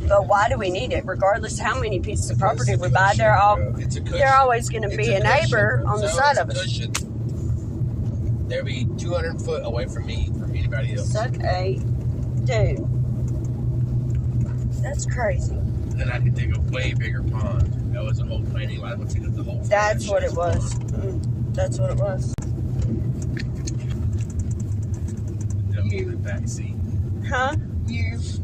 But why do we need it? Regardless of how many pieces of property we buy, they're always going to be a neighbor on the side of us. They'll be 200 foot away from me, from anybody else. Suck a dude. That's crazy. Then I could dig a way bigger pond. That was a whole planning line. We'll take up the whole. That's what it was. That's what it was. I'm in the back seat. Huh? You. So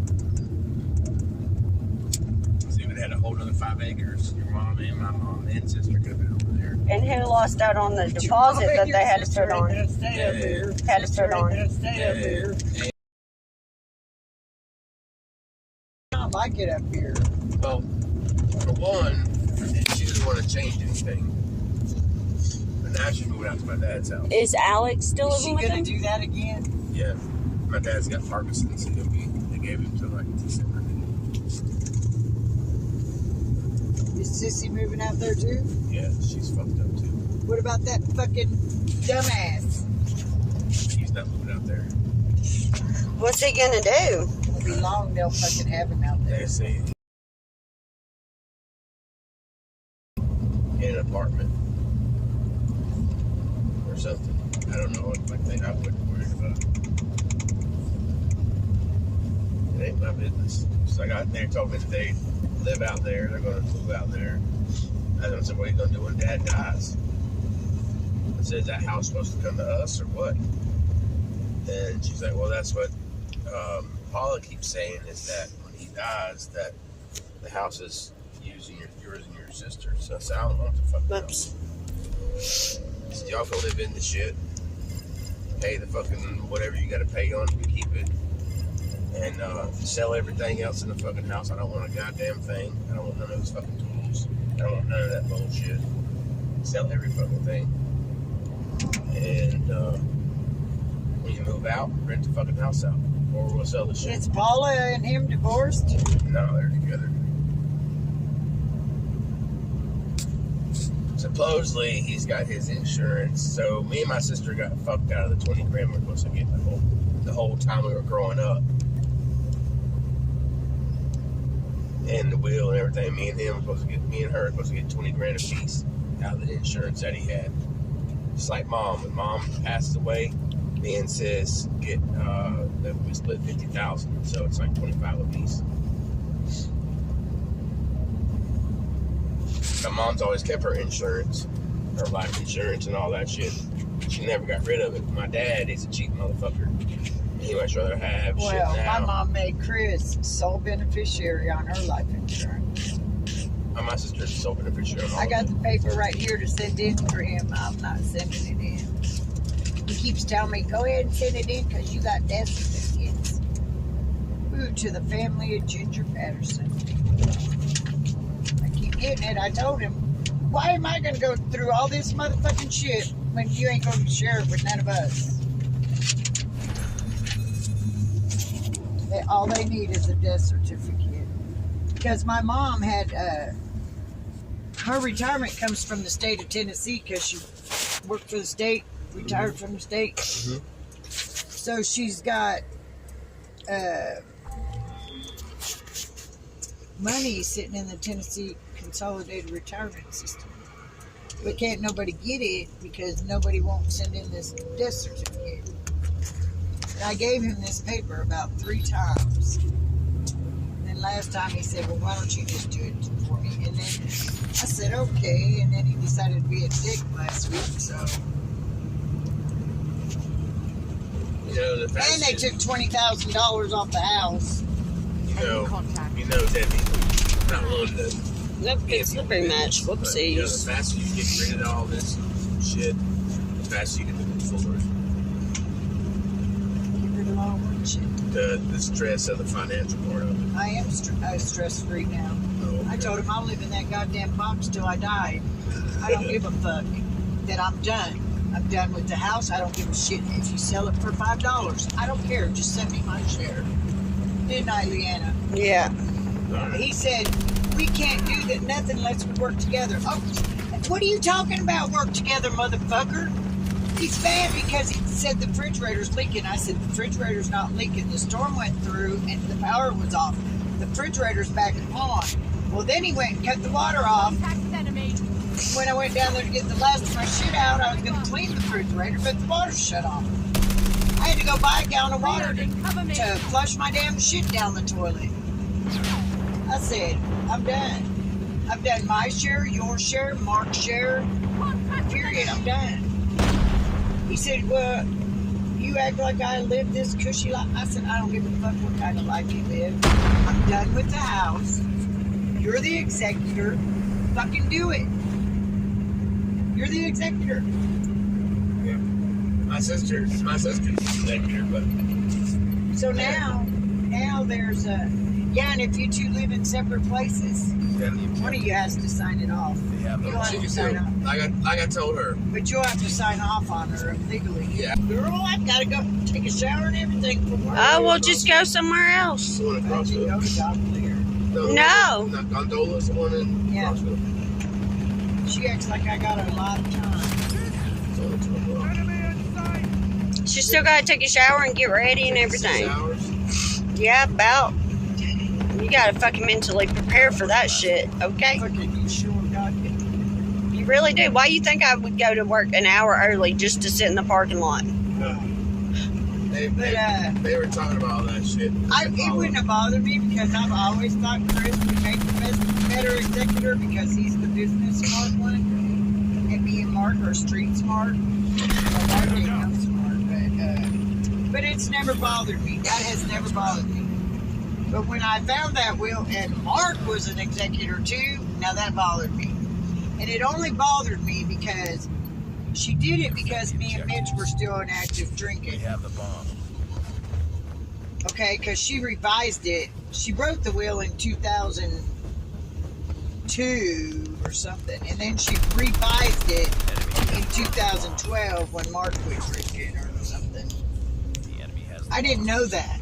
if it had a whole other 5 acres, your mom and my mom and sister could have been over there. And who lost out on the deposit that they had to put on? Had to put on. I like it up here. Well, for one, she doesn't want to change anything. But now she's moving out to my dad's house. Is Alex still living with him? Is she going to do that again? Yeah. My dad's got Parkinson's, so they gave him to like December. Is Sissy moving out there too? Yeah, she's fucked up too. What about that fucking dumbass? He's not moving out there. What's he gonna do? It'll be long they'll fucking have him out there. They say in an apartment or something. I don't know what thing I wouldn't worry about. It ain't my business. So they told me that they live out there. They're going to move out there. I said, what are you going to do when Dad dies? I said, is that house supposed to come to us or what? And she's like, well, that's what Paula keeps saying, is that when he dies, that the house is yours and your sister. So I said, I don't know what the fuck. Whoops. I said, y'all can live in the shit. Pay the fucking whatever you got to pay on it to keep it. And sell everything else in the fucking house. I don't want a goddamn thing. I don't want none of those fucking tools. I don't want none of that bullshit. Sell every fucking thing. And when you move out, rent the fucking house out. Or we'll sell the shit. Is Paula and him divorced? No, they're together. Supposedly, he's got his insurance. So me and my sister got fucked out of the 20 grand we're supposed to get the whole time we were growing up. And the will and everything. Me and her were supposed to get 20 grand a piece out of the insurance that he had. Just like Mom. When Mom passes away, me and Sis get we split 50,000, so it's like 25 a piece. My mom's always kept her insurance, her life insurance and all that shit. She never got rid of it. My dad, he's a cheap motherfucker. He much rather have shit now. Well, my mom made Chris sole beneficiary on her life insurance. My sister's sole beneficiary. I got the paper right here to send in for him. I'm not sending it in. He keeps telling me, go ahead and send it in because you got death certificates. Ooh, to the family of Ginger Patterson. I keep getting it. I told him, why am I going to go through all this motherfucking shit when you ain't going to share it with none of us? All they need is a death certificate. Because my mom had, her retirement comes from the state of Tennessee because she worked for the state, retired from the state. Mm-hmm. So she's got money sitting in the Tennessee Consolidated Retirement System. But can't nobody get it because nobody won't send in this death certificate. And I gave him this paper about 3 times. And then last time he said, well, why don't you just do it for me? And then I said, okay. And then he decided to be a dick last week, so. You know, And they took $20,000 off the house. You know that not willing to. Nope, it's a pretty much. Whoopsies. You know, the faster you get rid of all this shit, the faster you get move forward. The stress of the financial part of it. I am stress-free now. Oh, okay. I told him I'll live in that goddamn box till I die. I don't give a fuck that I'm done. I'm done with the house. I don't give a shit if you sell it for $5. I don't care. Just send me my share. Didn't I, LeeAnna? Yeah. Right. He said, we can't do that nothing unless we work together. Oh, what are you talking about, work together, motherfucker? He's mad because he said the refrigerator's leaking. I said, the refrigerator's not leaking. The storm went through and the power was off. the refrigerator's back on. Well, then he went and cut the water off. When I went down there to get the last of my shit out, I was going to clean the refrigerator, but the water shut off. I had to go buy a gallon of water to flush my damn shit down the toilet. I said, I'm done. I've done my share, your share, Mark's share. Period, I'm done. He said, well, you act like I live this cushy life. I said, I don't give a fuck what kind of life you live. I'm done with the house. You're the executor. Fucking do it. You're the executor. Yeah. My sister's executor, but... So now there's a... Yeah, and if you two live in separate places, one of you has to sign it off. You don't have to sign off. Like I told her. But you'll have to sign off on her legally. Yeah. Girl, I've got to go take a shower and everything for work. Oh, we'll just go somewhere else. The one in Crossville. No. Not Gondola's the one in Crossville. She acts like I got a lot of time. It's only 12 She still got to take a shower and get ready and everything. 6 hours. Yeah, about. You got to fucking mentally prepare for that shit, okay? Fucking sure God. You really do. Why you think I would go to work an hour early just to sit in the parking lot? They were talking about all that shit. It wouldn't have bothered me because I've always thought Chris would make the better executor because he's the business smart one. And me and Mark are street smart. Well, Mark ain't no smart, but it's never bothered me. That has never bothered me. But when I found that will, and Mark was an executor too, now that bothered me. And it only bothered me because she did it because me and Mitch were still in active drinking. Okay, because she revised it. She wrote the will in 2002 or something, and then she revised it in 2012 when Mark quit drinking or something. I didn't know that.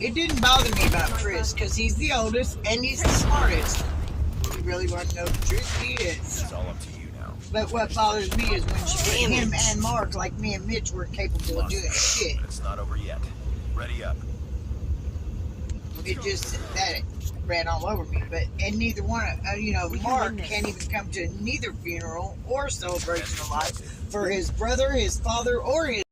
It didn't bother me about Chris because he's the oldest and he's the smartest. If you really want to know the truth, he is. It's all up to you now. But what bothers me is when she put him and Mark, like me and Mitch, were capable of doing shit. It's not over yet. Ready up. It just, that ran all over me. And neither one, Mark can't even come to neither funeral or celebration of life for his brother, his father, or his.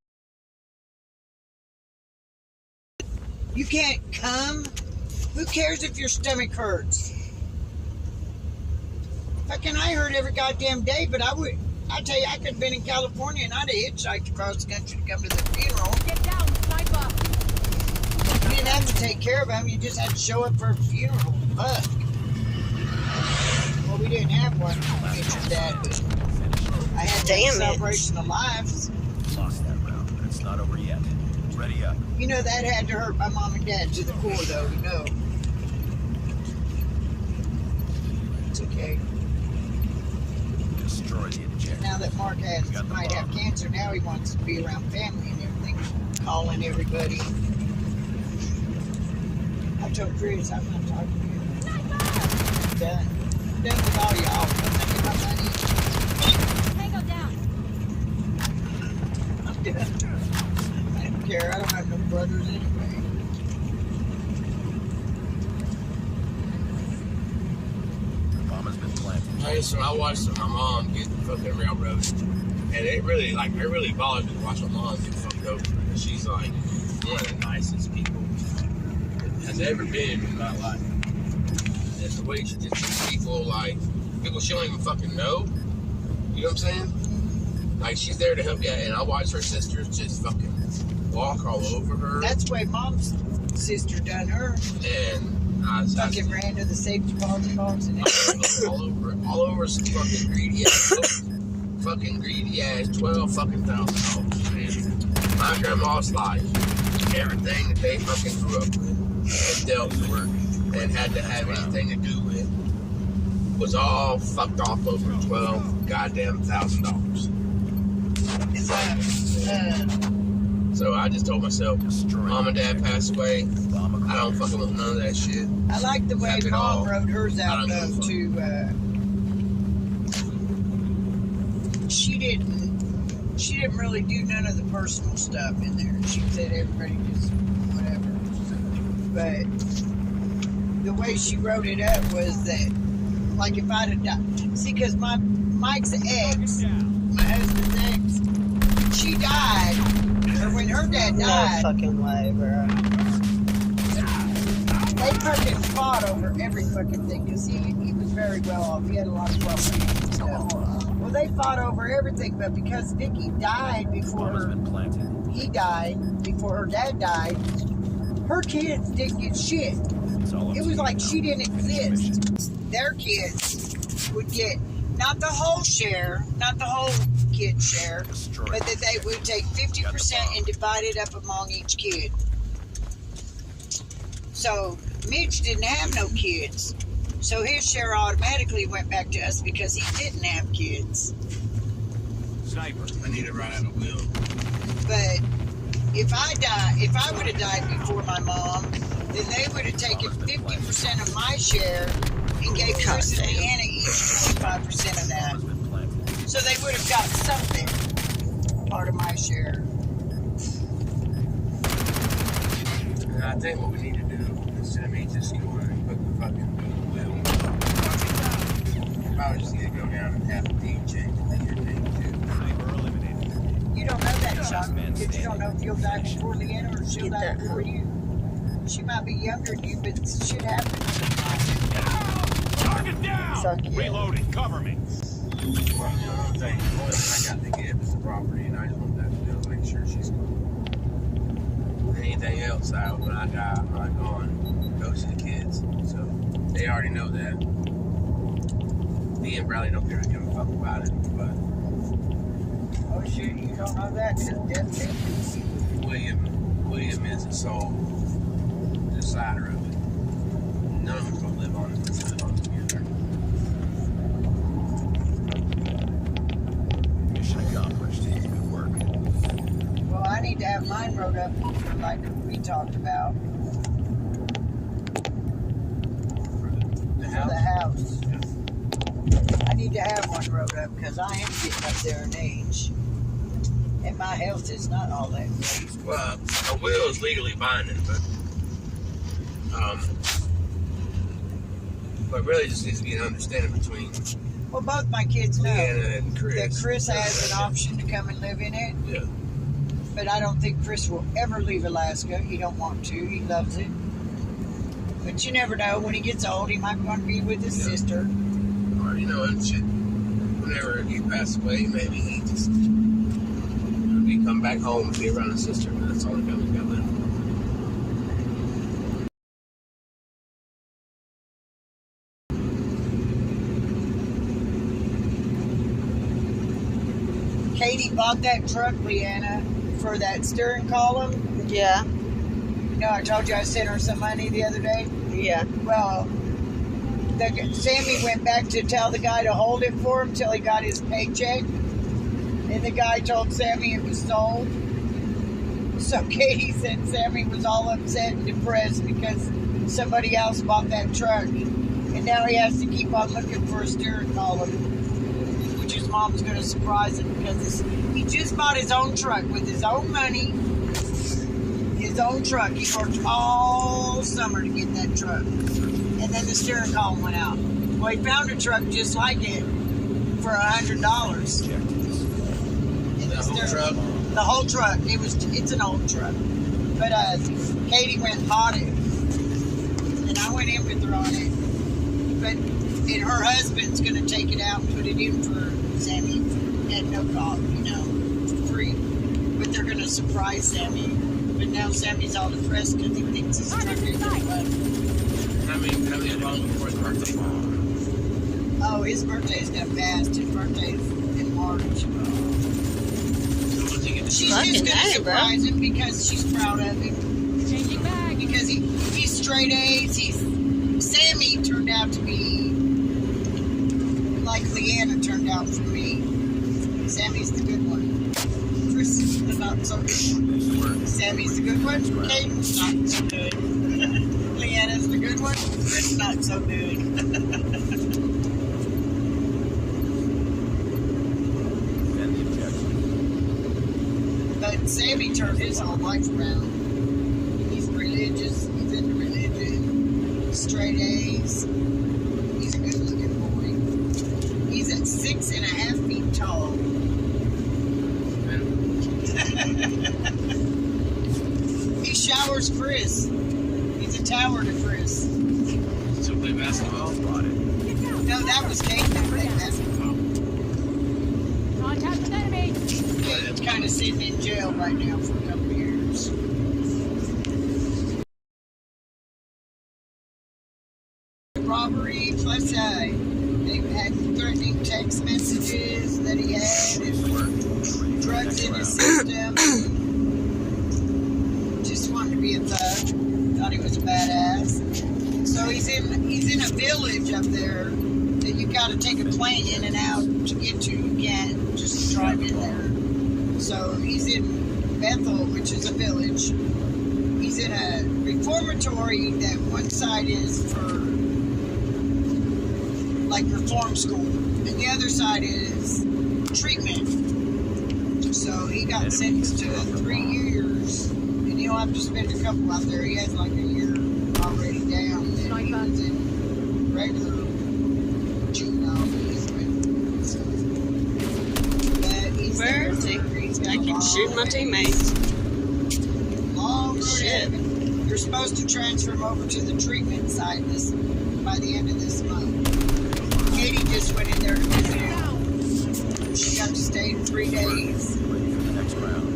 You can't come. Who cares if your stomach hurts? Fucking, I hurt every goddamn day, but I tell you, I could have been in California and I'd have hitchhiked across the country to come to the funeral. Get down, sniper. You didn't have to take care of him. You just had to show up for a funeral. Fuck. Well, we didn't have one. Mitch's dad, but I had a celebration of lives. Lost that round, but it's not over yet. Ready up. You know, that had to hurt my mom and dad to the core, though, you know. It's okay. Destroy the injector. Now that Mark might have cancer, now he wants to be around family and everything. Calling everybody. I told Chris I'm not talking to you. I'm done. I'm done with all y'all. I'm thinking about money. Tango down. I'm done. I don't care. I don't have no brothers anyway. Mama's been planted. I watched my mom get fucking railroaded, and it really bothers me to watch my mom get fucked over. She's like one of the nicest people that has ever been in my life. And it's the way she just treats people she don't even fucking know. You know what I'm saying? Like, she's there to help you, and I watch her sisters just fucking walk all over her. That's the way Mom's sister done her. And I fucking ran to the safety box and everything. all over some fucking greedy ass, $12,000. My grandma's life, everything that they fucking grew up with and dealt with and had to have anything to do with was all fucked off over $12,000. So I just told myself, Mom and Dad passed away. I don't fucking want none of that shit. I like the way Mom wrote hers out though too. She didn't really do none of the personal stuff in there. She said everybody just whatever. But the way she wrote it up was that, like, if I'd have died. See, because Mike's ex, my husband's ex, she died, or when her dad No died, fucking way, bro. they fucking fought over every fucking thing, because he was very well off. He had a lot of property and stuff. Well, they fought over everything, but because Vicky died before Bomb has been planted. he died, before her dad died, her kids didn't get shit. It's all up It to was you like now. she didn't exist. Their kids would get not the whole share, not the whole kid share, Destroy but that they would take 50% and divide it up among each kid. So Mitch didn't have no kids. So his share automatically went back to us because he didn't have kids. Sniper. I need to write out a will. But if I would have died before my mom, then they would have taken 50% of my share and gave Chris and LeeAnna each 25% of that. Bomb has been planted. So they would have got something, part of my share. And I think what we need to do, instead of me just going and put the fucking will, I was just going to go down and have the deed change and then your name too. Sniper eliminated. You don't know that, Sean, because you don't know if you'll die before LeeAnna or she'll die before you. She might be younger than you, but shit happens. Target down! Suck it. Reloading. Cover me. Well, you know, the thing, the only thing I got to give is the property, and I just want that to do is make sure she's cool. Anything else out when I die, I'm not gone, goes to the kids. So they already know that. Me and Bradley don't care to give a fuck about it, but Oh shit, you don't know that till death takes you. William is the sole decider of it. None of them gonna live on it. Let's live on it together. Mission accomplished. Good work. Well, I need to have mine wrote up like we talked about The for the house. I need to have one wrote up because I am getting up there in age. And my health is not all that great. Well, a will is legally binding, but really just needs to be an understanding between Well, both my kids know LeeAnna and Chris. that Chris has an option to come and live in it. Yeah. But I don't think Chris will ever leave Alaska. He don't want to. He loves it. But you never know. When he gets old, he might want to be with his sister. Or, you know, and shit, whenever he passed away, maybe he just, he come back home and be around his sister, and that's all he got to go in. Katie bought that truck, LeeAnna, for that steering column. Yeah, You know, I told you I sent her some money the other day. yeah. Well, Sammy went back to tell the guy to hold it for him till he got his paycheck. And the guy told Sammy it was sold. So Katie said Sammy was all upset and depressed because somebody else bought that truck. And now he has to keep on looking for a steering column, which his mom's going to surprise him because he just bought his own truck with his own money. His own truck. He worked all summer to get that truck. And then the steering column went out. Well, he found a truck just like it for $100. Objectives. And The whole truck? The whole truck. It's an old truck. But Katie went and bought it. And I went in with her on it. And her husband's going to take it out and put it in for Sammy at no cost, you know, for free. But they're going to surprise Sammy. But now Sammy's all depressed because he thinks his truck is fun. How many long before his birthday? Oh, his birthday's done passed. His birthday's in March. So once he gets She's Fucking just going to A, bro. surprise him because she's proud of him. Changing back. Because he's straight A's. Sammy turned out to be like LeeAnna turned out for me. Sammy's the good one. Chris is the not so good one. Sammy's the good one. Caden's not so good. LeeAnna's the good one. Chris not so good. Defend the objective. But Sammy turned his whole life around. He's religious. He's into religion. straight A's. He's a good looking boy. He's at 6.5 feet tall. He showers Chris. He's a tower to Chris. So play basketball? No, that was Kate that played basketball. Contact with enemy. Kate's kind of sitting in jail right now for a couple of years. Robbery plus they had threatening text messages that he had and drugs in his system. Just wanted to be a thug. Thought he was a badass. So he's in a village up there that you got to take a plane in and out to get to. You can't just drive in there. So he's in Bethel, which is a village. He's in a reformatory that one side is for like reform school, and the other side is treatment. So he got sentenced to 3 years, and he'll have to spend a couple out there. He has like a year already down, and he was in regular juvenile punishment. But he's Where is he? I can shoot my teammates. Long road Shit. ahead. You're supposed to transfer him over to the treatment side by the end of this month. Katie just went in there to visit him. She got to stay 3 days. Ready for the next round.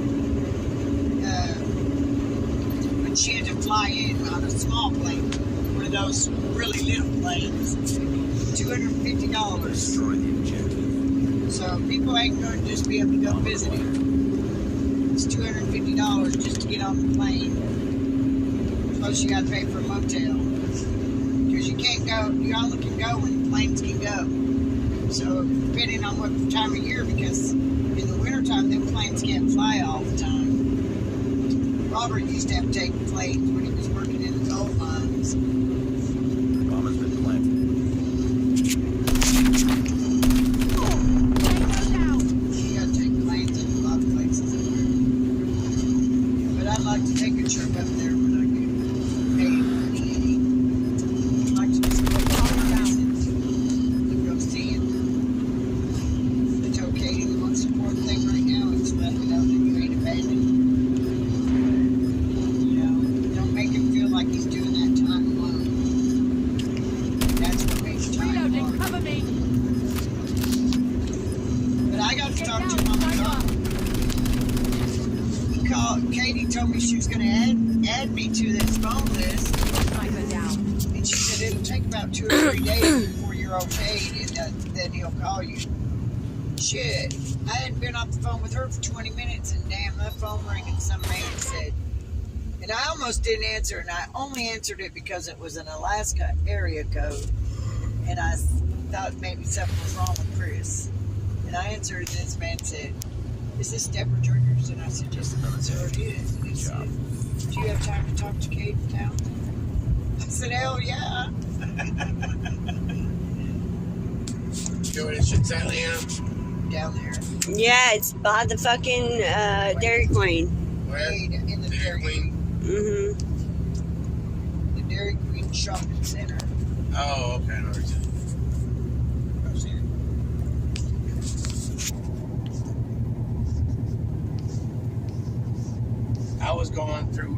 But she had to fly in on a small plane, one of those really little planes. $250. Destroy the objective. So people ain't going to just be able to go visit him. It's $250 just to get on the plane. Plus you got to pay for a motel. Because you can't go, you only can go when planes can go. So depending on what time of year, because in the wintertime, them planes can't fly all the time. Robert used to have to take planes when he was working in the gold mines. Bomb has been planted. Tango down. You got to take planes in a lot of places. But I'd like to take a trip up there when I get paid money. I'd like to just go go see him. I told Katie the most important thing right now is let me know that you ain't abandoned. You know, don't make him feel like he's doing that time alone. That's what makes time Reloading. hard. Cover me. But I got to Get talk down. to him on the Sniper. phone. He called. Katie told me she was going to add me to this phone list. Sniper down. And she said it'll take about 2 or 3 days before you're okayed, and then he'll call you. Shit, I hadn't been off the phone with her for 20 minutes, and damn, that phone rang, and some man said, and I almost didn't answer, and I only answered it because it was an Alaska area code, and I thought maybe something was wrong with Chris. And I answered, and this man said, "Is this Deborah Triggers?" And I said, "Yes, sir, it is." And he said, "Do you have time to talk to Kate Townsend?" I said, "Hell yeah." Doing this shit, LeeAnna? Down there. Yeah, it's by the fucking Dairy Queen. Where? In the Dairy Queen? Mm-hmm. The Dairy Queen Shopping Center. Oh, okay. I know what you're saying. I've seen it. I was going through